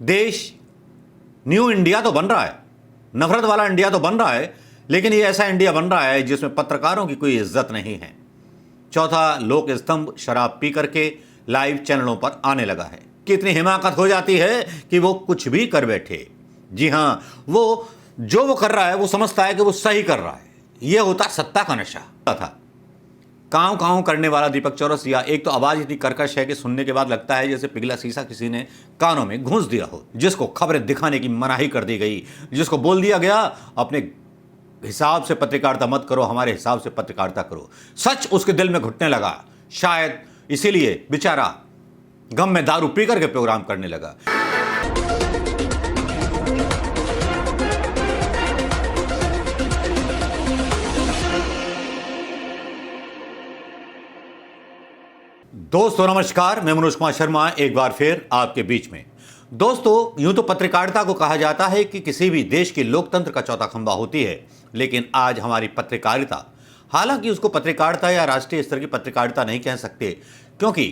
देश new India तो बन रहा है, नफरत वाला इंडिया तो बन रहा है, लेकिन ये ऐसा इंडिया बन रहा है जिसमें पत्रकारों की कोई इज्जत नहीं है। चौथा लोक स्तंभ शराब पी करके लाइव चैनलों पर आने लगा है। कितनी हिमाकत हो जाती है कि वो कुछ भी कर बैठे। जी हां, वो जो वो कर रहा है वो समझता है कि वो सही कर रहा है। ये होता सत्ता का नशा था। काँव काँव करने वाला दीपक चौरसिया एक तो आवाज इतनी कर्कश है कि सुनने के बाद लगता है जैसे पिघला शीशा किसी ने कानों में घुस दिया हो, जिसको खबरें दिखाने की मनाही कर दी गई, जिसको बोल दिया गया अपने हिसाब से पत्रकारिता मत करो, हमारे हिसाब से पत्रकारिता करो। सच उसके दिल में घुटने लगा, शायद इसीलिए बेचारा गम में दारू पी करके प्रोग्राम करने लगा। दोस्तों नमस्कार, मैं मनोज कुमार शर्मा एक बार फिर आपके बीच में। दोस्तों, यूं तो पत्रकारिता को कहा जाता है कि किसी भी देश के लोकतंत्र का चौथा खंभा होती है, लेकिन आज हमारी पत्रकारिता, हालांकि उसको पत्रकारिता या राष्ट्रीय स्तर की पत्रकारिता नहीं कह सकते, क्योंकि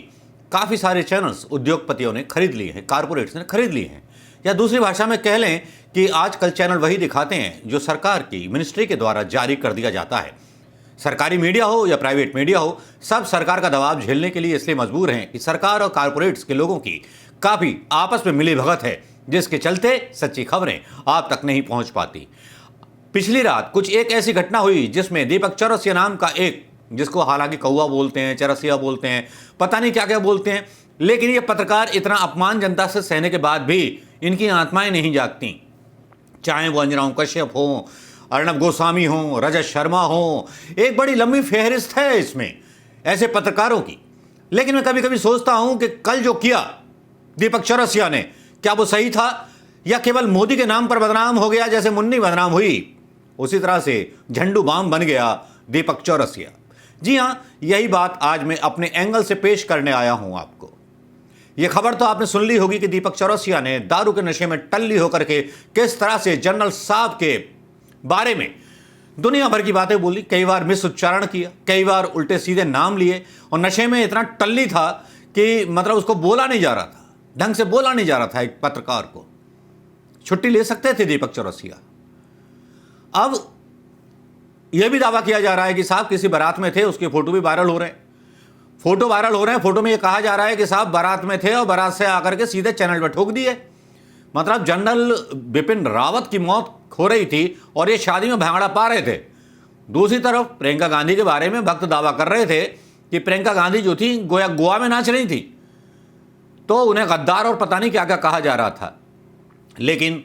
काफ़ी सारे चैनल्स उद्योगपतियों ने खरीद लिए हैं, कारपोरेट्स ने खरीद लिए हैं, या दूसरी भाषा में कह लें कि आजकल चैनल वही दिखाते हैं जो सरकार की मिनिस्ट्री के द्वारा जारी कर दिया जाता है। सरकारी मीडिया हो या प्राइवेट मीडिया हो, सब सरकार का दबाव झेलने के लिए इसलिए मजबूर हैं कि सरकार और कारपोरेट्स के लोगों की काफ़ी आपस में मिली भगत है, जिसके चलते सच्ची खबरें आप तक नहीं पहुंच पाती। पिछली रात कुछ एक ऐसी घटना हुई जिसमें दीपक चौरसिया नाम का एक, जिसको हालांकि कौवा बोलते हैं, चौरसिया बोलते हैं, पता नहीं क्या क्या बोलते हैं, लेकिन ये पत्रकार इतना अपमान जनता से सहने के बाद भी इनकी आत्माएं नहीं जागती। चाहे वो अंजनाओं कश्यप हो, अर्णब गोस्वामी हो, रजत शर्मा हो, एक बड़ी लंबी फहरिस्त है इसमें ऐसे पत्रकारों की। लेकिन मैं कभी कभी सोचता हूं कि कल जो किया दीपक चौरसिया ने, क्या वो सही था या केवल मोदी के नाम पर बदनाम हो गया जैसे मुन्नी बदनाम हुई, उसी तरह से झंडू बाम बन गया दीपक चौरसिया। जी हां, यही बात आज मैं अपने एंगल से पेश करने आया हूं आपको। यह खबर तो आपने सुन ली होगी कि दीपक चौरसिया ने दारू के नशे में टल्ली होकर के किस तरह से जनरल साहब के बारे में दुनिया भर की बातें बोली, कई बार मिस उच्चारण किया, कई बार उल्टे सीधे नाम लिए, और नशे में इतना टल्ली था कि मतलब उसको बोला नहीं जा रहा था, ढंग से बोला नहीं जा रहा था। एक पत्रकार को छुट्टी ले सकते थे दीपक चौरसिया। अब यह भी दावा किया जा रहा है कि साहब किसी बारात में थे, उसके फोटो भी वायरल हो रहे हैं, फोटो वायरल हो रहे हैं। फोटो में यह कहा जा रहा है कि साहब बारात में थे और बारात से आकर के सीधे चैनल पर ठोक दिए। मतलब जनरल बिपिन रावत की मौत हो रही थी और ये शादी में भांगड़ा पा रहे थे। दूसरी तरफ प्रियंका गांधी के बारे में भक्त दावा कर रहे थे कि प्रियंका गांधी जो थी गोया गोवा में नाच रही थी, तो उन्हें गद्दार और पता नहीं क्या क्या कहा जा रहा था। लेकिन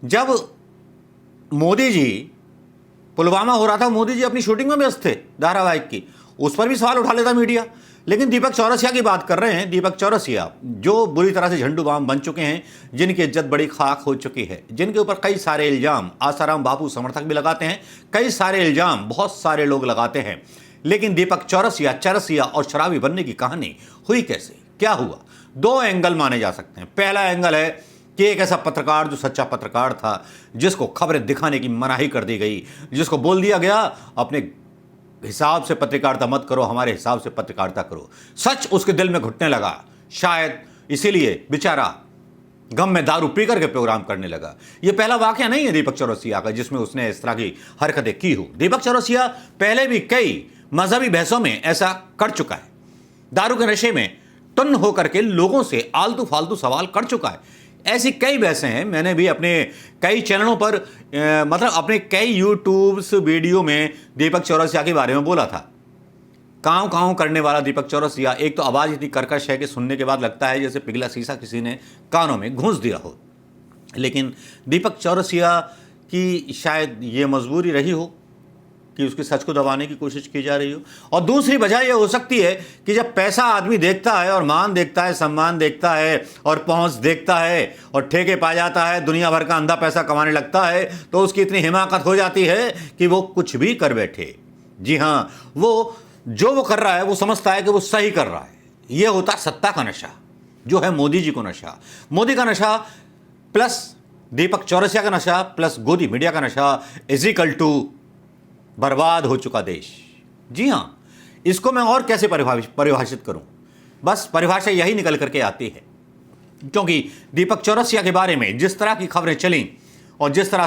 जब मोदी जी, पुलवामा हो रहा था, मोदी जी अपनी शूटिंग में व्यस्त थे धारावाहिक की, उस पर भी सवाल उठा लेता मीडिया। लेकिन दीपक चौरसिया की बात कर रहे हैं, दीपक चौरसिया जो बुरी तरह से झंडू बाम बन चुके हैं, जिनकी इज्जत बड़ी खाक हो चुकी है, जिनके ऊपर कई सारे इल्जाम आसाराम बापू समर्थक भी लगाते हैं, कई सारे इल्जाम बहुत सारे लोग लगाते हैं। लेकिन दीपक चौरसिया, चरसिया और शराबी बनने की कहानी हुई कैसे, क्या हुआ? दो एंगल माने जा सकते हैं। पहला एंगल है कि एक ऐसा पत्रकार जो सच्चा पत्रकार था, जिसको खबरें दिखाने की मनाही कर दी गई, जिसको बोल दिया गया अपने हिसाब से पत्रकारिता मत करो, हमारे हिसाब से पत्रकारिता करो। सच उसके दिल में घुटने लगा, शायद इसीलिए बेचारा गम में दारू पी करके प्रोग्राम करने लगा। यह पहला वाकया नहीं है दीपक चौरसिया का जिसमें उसने इस तरह की हरकतें की हो। दीपक चौरसिया पहले भी कई मजहबी बहसों में ऐसा कर चुका है, दारू के नशे में टुन्न होकर के लोगों से आलतू फालतू सवाल कर चुका है। ऐसी कई बहसें हैं, मैंने भी अपने कई चैनलों पर मतलब अपने कई यूट्यूब्स वीडियो में दीपक चौरसिया के बारे में बोला था। काँव काँव करने वाला दीपक चौरसिया एक तो आवाज़ इतनी कर्कश है कि सुनने के बाद लगता है जैसे पिघला शीशा किसी ने कानों में घुस दिया हो। लेकिन दीपक चौरसिया की शायद ये मजबूरी रही हो कि उसके सच को दबाने की कोशिश की जा रही हो, और दूसरी वजह यह हो सकती है कि जब पैसा आदमी देखता है और मान देखता है, सम्मान देखता है और पहुंच देखता है और ठेके पा जाता है, दुनिया भर का अंधा पैसा कमाने लगता है, तो उसकी इतनी हिमाकत हो जाती है कि वो कुछ भी कर बैठे। जी हाँ, वो जो वो कर रहा है वो समझता है कि वो सही कर रहा है। ये होता सत्ता का नशा, जो है मोदी जी को नशा। मोदी का नशा प्लस दीपक चौरसिया का नशा प्लस गोदी मीडिया का नशा इज इक्वल टू बर्बाद हो चुका देश। जी हां, इसको मैं और कैसे परिभाषित करूं? बस परिभाषा यही निकल करके आती है, क्योंकि दीपक चौरसिया के बारे में जिस तरह की खबरें चली और जिस तरह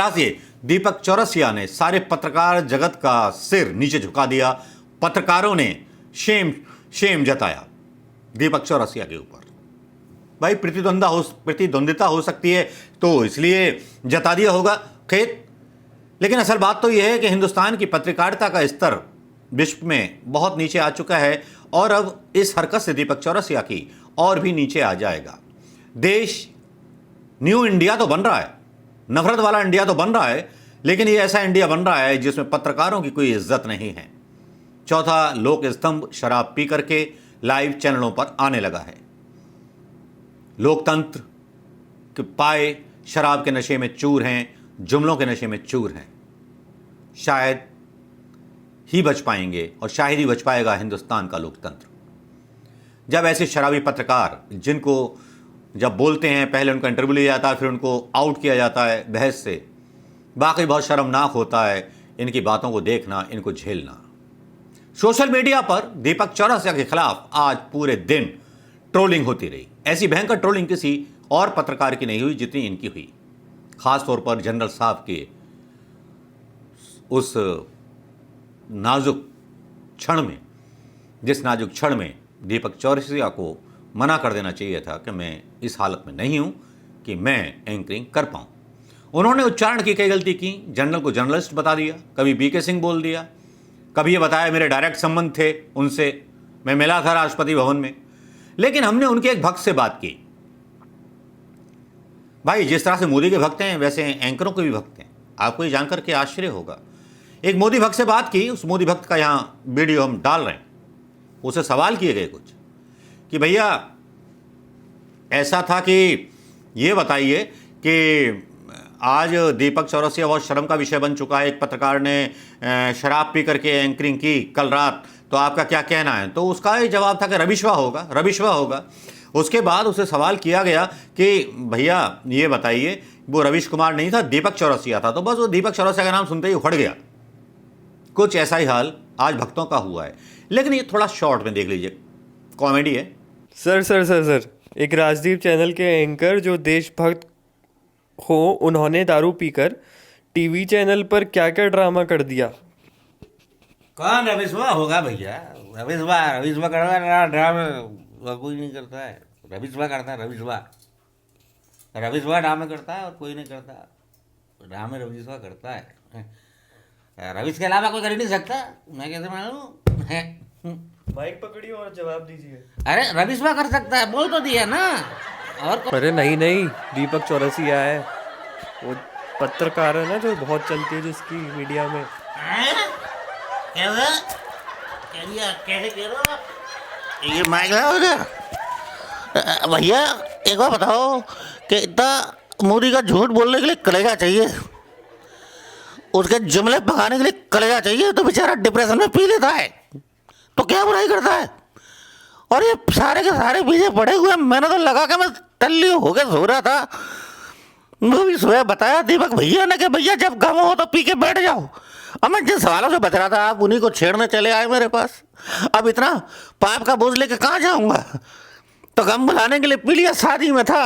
से दीपक चौरसिया ने सारे पत्रकार जगत का सिर नीचे झुका दिया, पत्रकारों ने शेम जताया दीपक चौरसिया के ऊपर। भाई प्रतिद्वंदिता हो सकती है तो इसलिए जता दिया होगा खेत, लेकिन असल बात तो यह है कि हिंदुस्तान की पत्रकारिता का स्तर विश्व में बहुत नीचे आ चुका है और अब इस हरकत से दीपक चौरसिया की और भी नीचे आ जाएगा। देश न्यू इंडिया तो बन रहा है, नफरत वाला इंडिया तो बन रहा है, लेकिन ये ऐसा इंडिया बन रहा है जिसमें पत्रकारों की कोई इज्जत नहीं है। चौथा लोक स्तंभ शराब पी करके लाइव चैनलों पर आने लगा है। लोकतंत्र के पाए शराब के नशे में चूर हैं, जुमलों के नशे में चूर हैं। शायद ही बच पाएंगे और शायद ही बच पाएगा हिंदुस्तान का लोकतंत्र जब ऐसे शराबी पत्रकार, जिनको जब बोलते हैं पहले उनका इंटरव्यू लिया जाता है, फिर उनको आउट किया जाता है बहस से। वाकई बहुत शर्मनाक होता है इनकी बातों को देखना, इनको झेलना। सोशल मीडिया पर दीपक चौरसिया के खिलाफ आज पूरे दिन ट्रोलिंग होती रही। ऐसी भयंकर ट्रोलिंग किसी और पत्रकार की नहीं हुई जितनी इनकी हुई। खासतौर पर जनरल साहब के उस नाजुक क्षण में, जिस नाजुक क्षण में दीपक चौरसिया को मना कर देना चाहिए था कि मैं इस हालत में नहीं हूं कि मैं एंकरिंग कर पाऊं। उन्होंने उच्चारण की कई गलती की, जनरल को जर्नलिस्ट बता दिया, कभी बीके सिंह बोल दिया, कभी ये बताया मेरे डायरेक्ट संबंध थे उनसे, मैं मिला था राष्ट्रपति भवन में। लेकिन हमने उनके एक भक्त से बात की। भाई जिस तरह से मोदी के भक्त हैं वैसे एंकरों के भी भक्त हैं। आपको ये जानकर के आश्चर्य होगा। एक मोदी भक्त से बात की, उस मोदी भक्त का यहाँ वीडियो हम डाल रहे हैं। उसे सवाल किए गए कुछ कि भैया ऐसा था कि ये बताइए कि आज दीपक चौरसिया बहुत शर्म का विषय बन चुका है। एक पत्रकार ने शराब पी करके एंकरिंग की कल रात, तो आपका क्या कहना है? तो उसका ये जवाब था कि रविश्वा होगा। उसके बाद उसे सवाल किया गया कि भैया ये बताइए, वो रविश कुमार नहीं था, दीपक चौरसिया था। तो बस वो दीपक चौरसिया का नाम सुनते ही उखड़ गया। कुछ ऐसा ही हाल आज भक्तों का हुआ है। लेकिन ये थोड़ा शॉर्ट में देख लीजिए, कॉमेडी है। सर एक राजदीप चैनल के एंकर जो देशभक्त हो, उन्होंने दारू पीकर टीवी चैनल पर क्या क्या ड्रामा कर दिया। कौन रविश्वा होगा भैया? रविश्वा करवा ड्रामा कोई नहीं करता है। रविश्वा करता है, रविश्वा ड्रामा करता है और कोई नहीं करता। ड्रामे रविश्वा करता है। रविश के अलावा कोई कर ही नहीं सकता। मैं कैसे मालूम? माइक पकड़िए और जवाब दीजिए। अरे रविश्वा कर सकता है, बोल तो दिया ना। और अरे नहीं, दीपक चौरसिया है, वो पत्रकार है ना जो बहुत चलती है जिसकी मीडिया में। कैसे कह रहे हो? ये माइक लगाओगे भैया? एक बार बताओ कि इतना मोदी का झूठ बोलने के लिए कलेजा चाहिए, उसके जुमले भगाने के लिए कलेजा चाहिए। तो बेचारा डिप्रेशन में पी लेता है तो क्या बुराई करता है? और ये सारे के सारे पीछे पड़े हुए। मैंने तो लगा कि मैं टल्ली होकर सो रहा था। वो भी सुबह बताया दीपक भैया ने कि भैया जब गम हो तो पी के बैठ जाओ। अब मैं जिन सवालों से बच रहा था आप उन्हीं को छेड़ने चले आए मेरे पास। अब इतना पाप का बोझ लेके कहाँ जाऊंगा? तो गम बुलाने के लिए पी लिया। शादी में था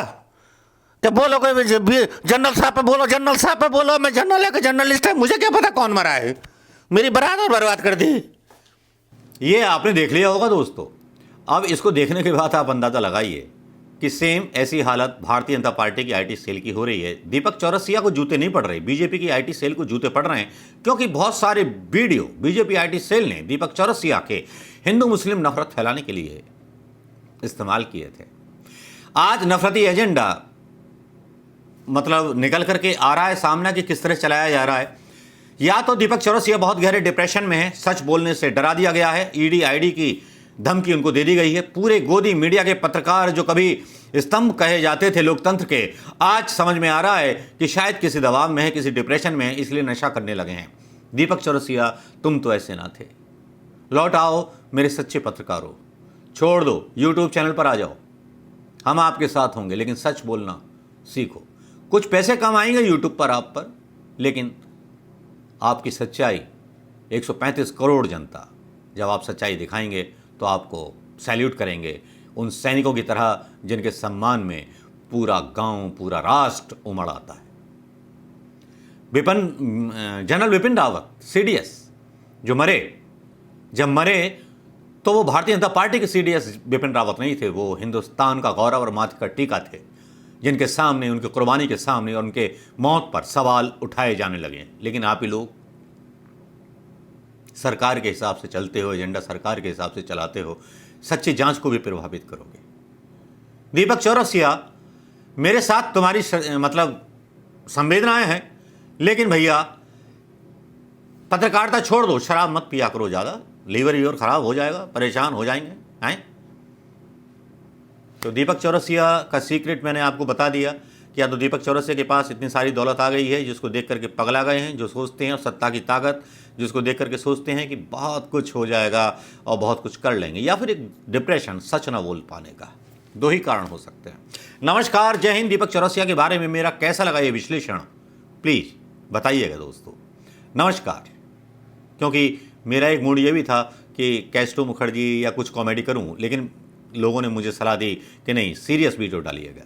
जब बोलो कोई जनरल साहब पे बोलो, मैं जनरल है कि जर्नलिस्ट है, मुझे क्या पता कौन मरा है? मेरी बारात और बर्बाद कर दी। ये आपने देख लिया होगा दोस्तों। अब इसको देखने के बाद आप अंदाजा लगाइए कि सेम ऐसी हालत भारतीय जनता पार्टी की आईटी सेल की हो रही है। दीपक चौरसिया को जूते नहीं पड़ रहे, बीजेपी की आईटी सेल को जूते पड़ रहे हैं, क्योंकि बहुत सारे वीडियो बीजेपी आईटी सेल ने दीपक चौरसिया के हिंदू मुस्लिम नफरत फैलाने के लिए इस्तेमाल किए थे। आज नफरती एजेंडा मतलब निकल करके आ रहा है सामने कि किस तरह चलाया जा रहा है। या तो दीपक चौरसिया बहुत गहरे डिप्रेशन में है, सच बोलने से डरा दिया गया है, ईडी आईडी की धमकी उनको दे दी गई है। पूरे गोदी मीडिया के पत्रकार जो कभी स्तंभ कहे जाते थे लोकतंत्र के, आज समझ में आ रहा है कि शायद किसी दबाव में है, किसी डिप्रेशन में है, इसलिए नशा करने लगे हैं। दीपक चौरसिया तुम तो ऐसे ना थे। लौट आओ मेरे सच्चे पत्रकारों, छोड़ दो, यूट्यूब चैनल पर आ जाओ, हम आपके साथ होंगे, लेकिन सच बोलना सीखो। कुछ पैसे कम आएंगे यूट्यूब पर आप पर, लेकिन आपकी सच्चाई 135 करोड़ जनता जब आप सच्चाई दिखाएंगे तो आपको सैल्यूट करेंगे, उन सैनिकों की तरह जिनके सम्मान में पूरा गांव, पूरा राष्ट्र उमड़ आता है। जनरल विपिन रावत सीडीएस जो मरे, जब मरे तो वो भारतीय जनता पार्टी के सीडीएस विपिन रावत नहीं थे, वो हिंदुस्तान का गौरव और माथे का टीका थे, जिनके सामने, उनकी कुर्बानी के सामने और उनके मौत पर सवाल उठाए जाने लगे। लेकिन आप ही लोग सरकार के हिसाब से चलते हो, एजेंडा सरकार के हिसाब से चलाते हो, सच्ची जांच को भी प्रभावित करोगे। दीपक चौरसिया, मेरे साथ तुम्हारी मतलब संवेदनाएं हैं, लेकिन भैया पत्रकारिता छोड़ दो, शराब मत पिया करो ज़्यादा, लीवर वीवर खराब हो जाएगा, परेशान हो जाएंगे हैं। तो दीपक चौरसिया का सीक्रेट मैंने आपको बता दिया कि या तो दीपक चौरसिया के पास इतनी सारी दौलत आ गई है जिसको देख करके पगला गए हैं, जो सोचते हैं, और सत्ता की ताकत जिसको देख करके सोचते हैं कि बहुत कुछ हो जाएगा और बहुत कुछ कर लेंगे, या फिर एक डिप्रेशन, सच ना बोल पाने का। दो ही कारण हो सकते हैं। नमस्कार, जय हिंद। दीपक चौरसिया के बारे में मेरा कैसा लगा ये विश्लेषण, प्लीज़ बताइएगा दोस्तों। नमस्कार। क्योंकि मेरा एक मूड ये भी था कि कैस्टो मुखर्जी या कुछ कॉमेडी करूं, लेकिन लोगों ने मुझे सलाह दी कि नहीं, सीरियस वीडियो डालिएगा।